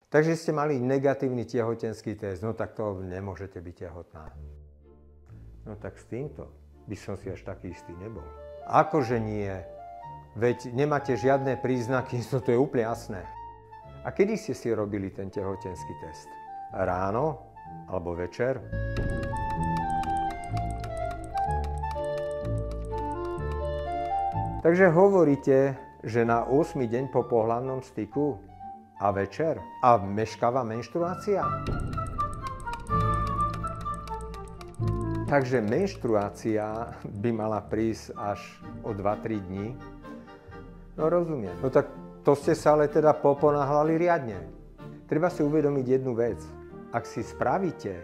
Takže ste mali negatívny tehotenský test, no tak to nemôžete byť tehotná. No tak s týmto by som si až taký istý nebol. Akože nie? Veď nemáte žiadne príznaky, no to je úplne jasné. A kedy ste si robili ten tehotenský test? Ráno alebo večer? Takže hovoríte, že na 8. deň po pohlavnom styku a večer? A meškáva menštruácia? Takže menštruácia by mala prísť až o 2-3 dní? No rozumiem. No tak to ste sa ale teda poponáhľali riadne. Treba si uvedomiť jednu vec. Ak si spravíte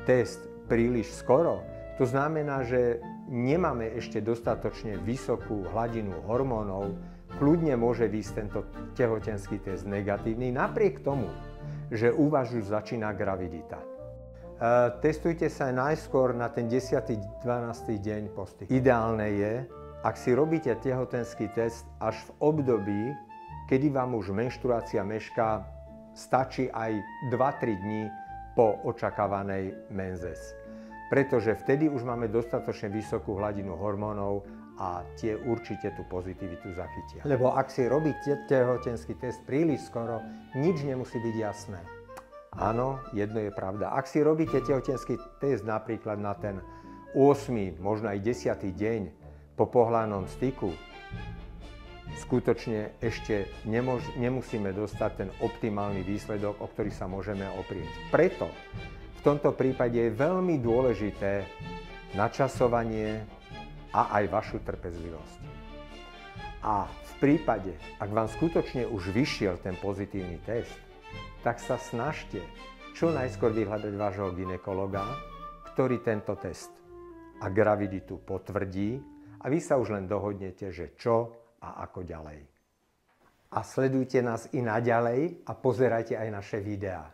test príliš skoro, to znamená, že nemáme ešte dostatočne vysokú hladinu hormónov, kľudne môže výjsť tento tehotenský test negatívny, napriek tomu, že u vás už začína gravidita. Testujte sa najskôr na ten 10. 12. deň po styku. Ideálne je, ak si robíte tehotenský test až v období, kedy vám už menštruácia mešká, stačí aj 2-3 dní po očakávanej menzes. Pretože vtedy už máme dostatočne vysokú hladinu hormónov a tie určite tú pozitivitu zachytia. Lebo ak si robíte tehotenský test príliš skoro, nič nemusí byť jasné. Áno, jedno je pravda. Ak si robíte tehotenský test napríklad na ten 8., možno aj 10. deň po pohlavnom styku, skutočne ešte nemusíme dostať ten optimálny výsledok, o ktorý sa môžeme oprieť. Preto v tomto prípade je veľmi dôležité načasovanie a aj vašu trpezlivosť. A v prípade, ak vám skutočne už vyšiel ten pozitívny test, tak sa snažte čo najskôr vyhľadať vášho gynekologa, ktorý tento test a graviditu potvrdí a vy sa už len dohodnete, že čo a ako ďalej. A sledujte nás i naďalej a pozerajte aj naše videá.